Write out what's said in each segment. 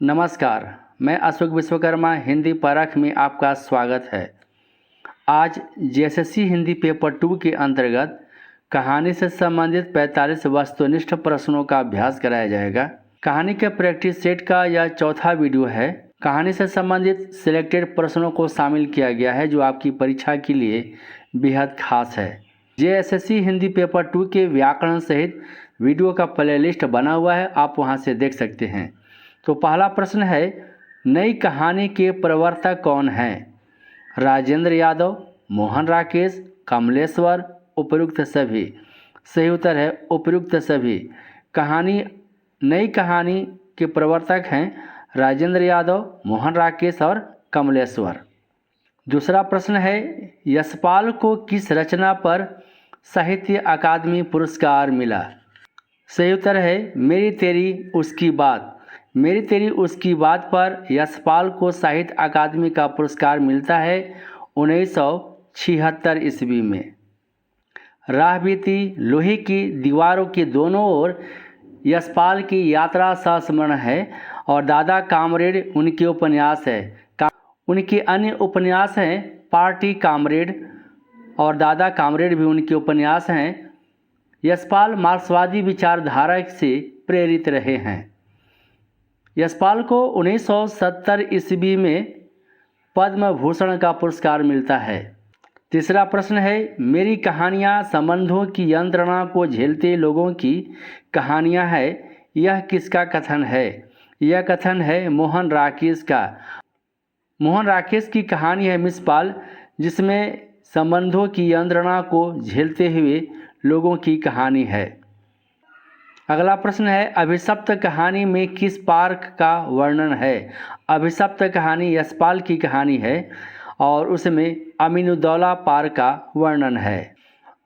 नमस्कार, मैं अशोक विश्वकर्मा हिंदी परख में आपका स्वागत है। आज जेएसएससी हिंदी पेपर 2 के अंतर्गत कहानी से संबंधित 45 वस्तुनिष्ठ प्रश्नों का अभ्यास कराया जाएगा। कहानी के प्रैक्टिस सेट का यह चौथा वीडियो है। कहानी से संबंधित सिलेक्टेड प्रश्नों को शामिल किया गया है जो आपकी परीक्षा के लिए बेहद खास है। जेएसएससी हिंदी पेपर 2 के व्याकरण सहित वीडियो का प्लेलिस्ट बना हुआ है, आप वहां से देख सकते हैं। तो पहला प्रश्न है, नई कहानी के प्रवर्तक कौन हैं? राजेंद्र यादव, मोहन राकेश, कमलेश्वर, उपयुक्त सभी। सही उत्तर है उपयुक्त सभी। नई कहानी के प्रवर्तक हैं राजेंद्र यादव, मोहन राकेश और कमलेश्वर। दूसरा प्रश्न है, यशपाल को किस रचना पर साहित्य अकादमी पुरस्कार मिला? सही उत्तर है मेरी तेरी उसकी बात। मेरी तेरी उसकी बात पर यशपाल को साहित्य अकादमी का पुरस्कार मिलता है 1976 ईस्वी में। राह बीती लोहे की दीवारों के दोनों ओर यशपाल की यात्रा संस्मरण है और दादा कामरेड उनके उपन्यास है। उनके अन्य उपन्यास हैं पार्टी कामरेड और दादा कामरेड भी उनके उपन्यास हैं। यशपाल मार्क्सवादी विचारधारा से प्रेरित रहे हैं। यशपाल को 1970 ईस्वी में पद्म भूषण का पुरस्कार मिलता है। तीसरा प्रश्न है, मेरी कहानियाँ संबंधों की यंत्रणा को झेलते लोगों की कहानियाँ है, यह किसका कथन है? यह कथन है मोहन राकेश का। मोहन राकेश की कहानी है मिसपाल, जिसमें संबंधों की यंत्रणा को झेलते हुए लोगों की कहानी है। अगला प्रश्न है, अभिशप्त कहानी में किस पार्क का वर्णन है? अभिशप्त कहानी यशपाल की कहानी है और उसमें अमीनुद्दौला पार्क का वर्णन है।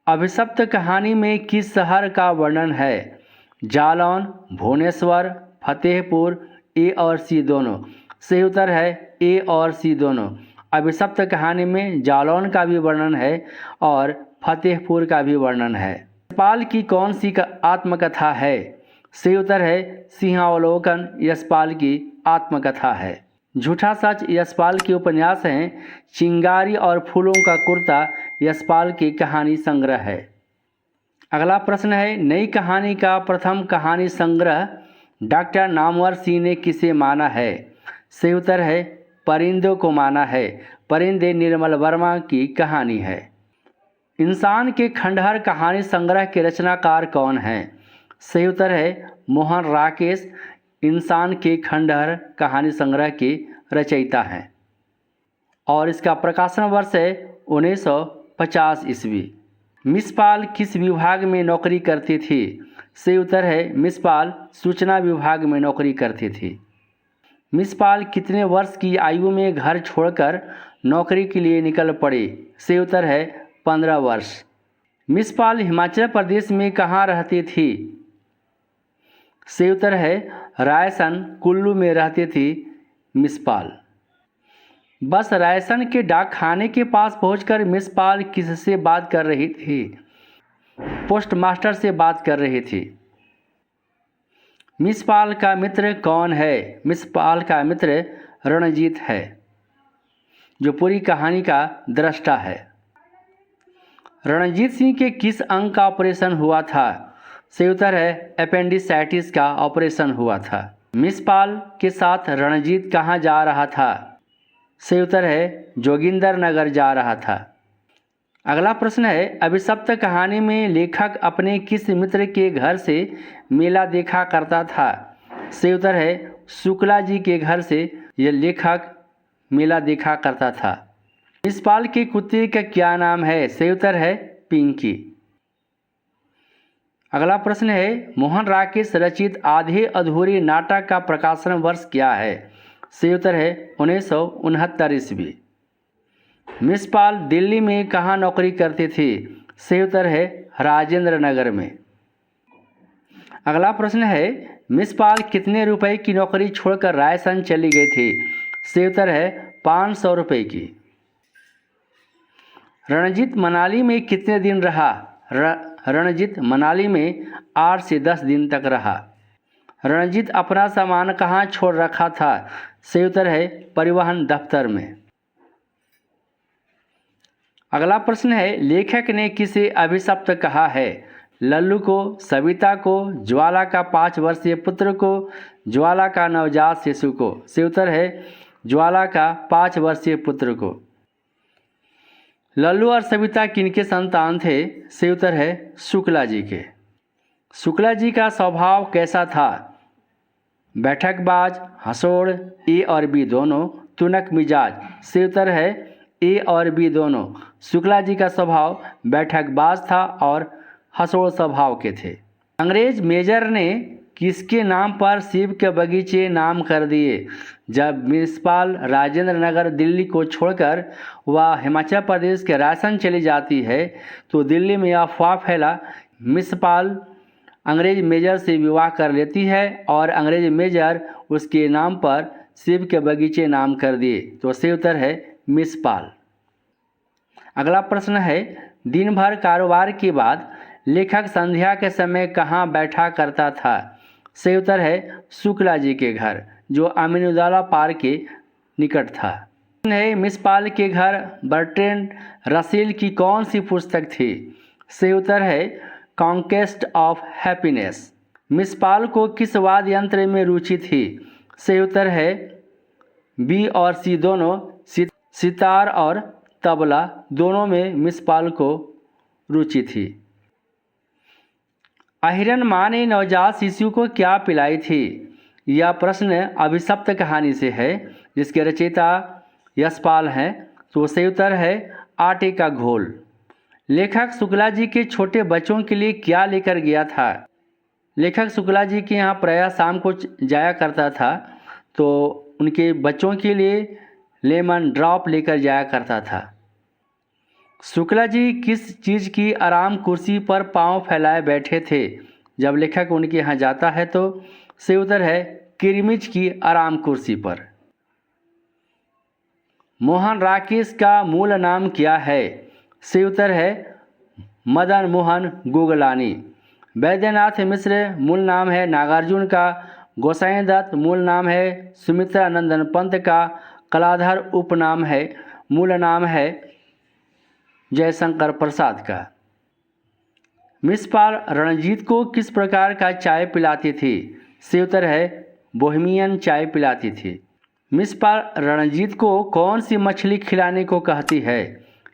अभिशप्त कहानी में किस शहर का वर्णन है? जालौन, भुवनेश्वर, फतेहपुर, ए और सी दोनों। सही उत्तर है ए और सी दोनों। अभिशप्त कहानी में जालौन का भी वर्णन है और फतेहपुर का भी वर्णन है। यशपाल की कौन सी आत्मकथा है? सही उत्तर है सिंहावलोकन यशपाल की आत्मकथा है। झूठा सच यशपाल के उपन्यास हैं। चिंगारी और फूलों का कुर्ता यशपाल की कहानी संग्रह है। अगला प्रश्न है, नई कहानी का प्रथम कहानी संग्रह डॉक्टर नामवर सिंह ने किसे माना है? सही उत्तर है परिंदों को माना है। परिंदे निर्मल वर्मा की कहानी है। इंसान के खंडहर कहानी संग्रह के रचनाकार कौन हैं? सही उत्तर है मोहन राकेश इंसान के खंडहर कहानी संग्रह के रचयिता हैं और इसका प्रकाशन वर्ष है 1950 ईस्वी। मिसपाल किस विभाग में नौकरी करती थी? सही उत्तर है मिसपाल सूचना विभाग में नौकरी करती थी। मिसपाल कितने वर्ष की आयु में घर छोड़कर नौकरी के लिए निकल पड़ी? सही उत्तर है 15 वर्ष। मिसपाल हिमाचल प्रदेश में कहाँ रहती थी? सही उत्तर है रायसन कुल्लू में रहती थी मिसपाल। बस रायसन के डाक खाने के पास पहुंचकर मिसपाल किससे बात कर रही थी? पोस्टमास्टर से बात कर रही थी। मिसपाल का मित्र कौन है? मिसपाल का मित्र रणजीत है जो पूरी कहानी का दृष्टा है। रणजीत सिंह के किस अंग का ऑपरेशन हुआ था? सही उत्तर है अपेंडिसाइटिस का ऑपरेशन हुआ था। मिसपाल के साथ रणजीत कहाँ जा रहा था? सही उत्तर है जोगिंदर नगर जा रहा था। अगला प्रश्न है, अभिशप्त कहानी में लेखक अपने किस मित्र के घर से मेला देखा करता था? सही उत्तर है शुक्ला जी के घर से यह लेखक मेला देखा करता था। मिसपाल के कुत्ते का क्या नाम है? सही उत्तर है पिंकी। अगला प्रश्न है, मोहन राकेश रचित आधे अधूरे नाटक का प्रकाशन वर्ष क्या है? सही उत्तर है 1969 ईस्वी। मिसपाल दिल्ली में कहाँ नौकरी करती थी? सही उत्तर है राजेंद्र नगर में। अगला प्रश्न है, मिसपाल कितने रुपए की नौकरी छोड़कर रायसन चली गई थी? सही उत्तर है 500 रुपये की। रणजीत मनाली में कितने दिन रहा? रणजीत मनाली में 8 से 10 दिन तक रहा। रणजीत अपना सामान कहाँ छोड़ रखा था? सही उत्तर है परिवहन दफ्तर में। अगला प्रश्न है, लेखक ने किसे अभिशप्त कहा है? लल्लू को, सविता को, ज्वाला का 5 वर्षीय पुत्र को, ज्वाला का नवजात शिशु को? सही उत्तर है ज्वाला का 5 वर्षीय पुत्र को। लल्लू और सविता किनके संतान थे? सही उत्तर है शुक्ला जी के। शुक्ला जी का स्वभाव कैसा था? बैठकबाज, हंसोड़, ए और बी दोनों, तुनक मिजाज? सही उत्तर है ए और बी दोनों। शुक्ला जी का स्वभाव बैठकबाज था और हंसोड़ स्वभाव के थे। अंग्रेज मेजर ने किसके नाम पर सेब के बगीचे नाम कर दिए? जब म्युनिसिपल राजेंद्र नगर दिल्ली को छोड़कर वह हिमाचल प्रदेश के रायसन चली जाती है तो दिल्ली में अफवाह फैला म्युनिसिपल अंग्रेज मेजर से विवाह कर लेती है और अंग्रेज मेजर उसके नाम पर सेब के बगीचे नाम कर दिए। तो सही उत्तर है म्युनिसिपल। अगला प्रश्न है, दिन भर कारोबार के बाद लेखक संध्या के समय कहाँ बैठा करता था? सही उत्तर है शुक्ला जी के घर, जो अमीनुद्दौला पार्क के निकट था। है मिसपाल के घर बर्ट्रैंड रसेल की कौन सी पुस्तक थी? सही उत्तर है कॉन्क्वेस्ट ऑफ हैप्पीनेस। मिसपाल को किस वाद्य यंत्र में रुचि थी? सही उत्तर है बी और सी दोनों, सितार और तबला दोनों में मिसपाल को रुचि थी। अहिरन माँ ने नवजात शिशु को क्या पिलाई थी? यह प्रश्न अभिशप्त कहानी से है जिसके रचयिता यशपाल हैं। तो सही उत्तर है आटे का घोल। लेखक शुक्ला जी के छोटे बच्चों के लिए क्या लेकर गया था? लेखक शुक्ला जी के यहाँ प्रायः शाम को जाया करता था तो उनके बच्चों के लिए लेमन ड्रॉप लेकर जाया करता था। शुक्ला जी किस चीज़ की आराम कुर्सी पर पांव फैलाए बैठे थे जब लेखक उनके यहाँ जाता है? तो सही उत्तर है किरमिच की आराम कुर्सी पर। मोहन राकेश का मूल नाम क्या है? सही उत्तर है मदन मोहन गुगलानी। वैद्यनाथ मिश्र मूल नाम है नागार्जुन का। गोसाई दत्त मूल नाम है सुमित्रा नंदन पंत का। कलाधर उपनाम है, मूल नाम है जयशंकर प्रसाद का। मिसपाल रणजीत को किस प्रकार का चाय पिलाती थी? सही उत्तर है बोहेमियन चाय पिलाती थी। मिसपाल रणजीत को कौन सी मछली खिलाने को कहती है?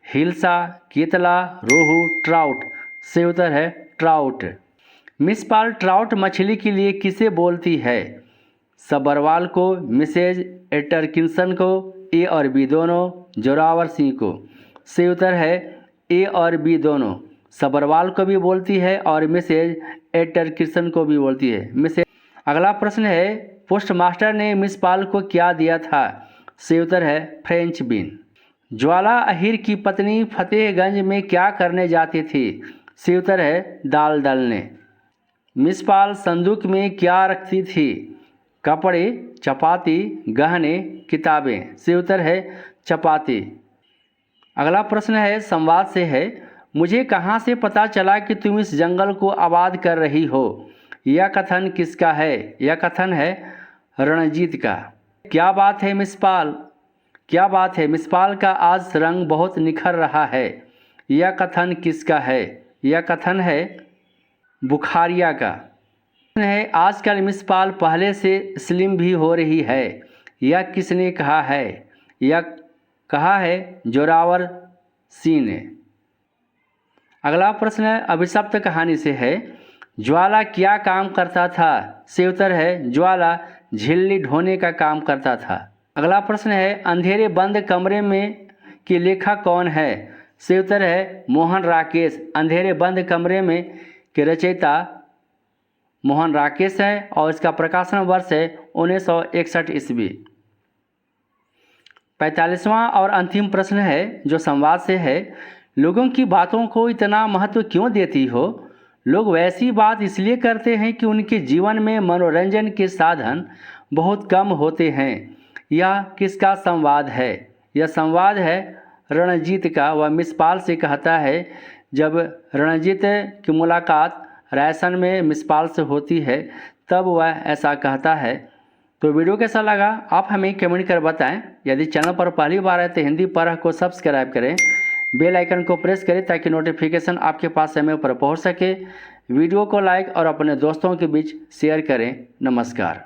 हिल्सा, केतला, रोहू, ट्राउट? सही उत्तर है ट्राउट। मिसपाल ट्राउट मछली के लिए किसे बोलती है? सबरवाल को, मिसेज एटरकिंसन को, ए और बी दोनों, जोरावर सिंह को? सही उत्तर है ए और बी दोनों। सबरवाल को भी बोलती है और मिसेज एटरकिंसन को भी बोलती है। मिसेज। अगला प्रश्न है, पोस्टमास्टर ने मिसपाल को क्या दिया था? सही उत्तर है फ्रेंच बीन। ज्वाला अहिर की पत्नी फतेहगंज में क्या करने जाती थी? सही उत्तर है दाल दलने। मिसपाल संदूक में क्या रखती थी? कपड़े, चपाती, गहने, किताबें? सही उत्तर है चपाती। अगला प्रश्न है संवाद से है, मुझे कहाँ से पता चला कि तुम इस जंगल को आबाद कर रही हो? यह कथन किसका है? यह कथन है रणजीत का। क्या बात है मिसपाल? क्या बात है मिसपाल का आज रंग बहुत निखर रहा है। यह कथन किसका है? यह कथन है बुखारिया का। है आजकल मिसपाल पहले से स्लिम भी हो रही है। यह किसने कहा है? यह कहा है जोरावर सिंह ने। अगला प्रश्न अभिशप्त कहानी से है, ज्वाला क्या काम करता था? सही उत्तर है ज्वाला झिल्ली ढोने का काम करता था। अगला प्रश्न है, अंधेरे बंद कमरे में के लेखक कौन है? सही उत्तर है मोहन राकेश। अंधेरे बंद कमरे में के रचयिता मोहन राकेश है और इसका प्रकाशन वर्ष है 1961 ईस्वी। 45वां और अंतिम प्रश्न है जो संवाद से है, लोगों की बातों को इतना महत्व क्यों देती हो? लोग वैसी बात इसलिए करते हैं कि उनके जीवन में मनोरंजन के साधन बहुत कम होते हैं। यह किसका संवाद है? यह संवाद है रणजीत का। वह मिसपाल से कहता है जब रणजीत की मुलाकात रायसन में मिसपाल से होती है तब वह ऐसा कहता है। तो वीडियो कैसा लगा आप हमें कमेंट कर बताएं। यदि चैनल पर पहली बार आए तो हिंदी परख को सब्सक्राइब करें, बेल आइकन को प्रेस करें ताकि नोटिफिकेशन आपके पास समय पर पहुंच सके। वीडियो को लाइक और अपने दोस्तों के बीच शेयर करें। नमस्कार।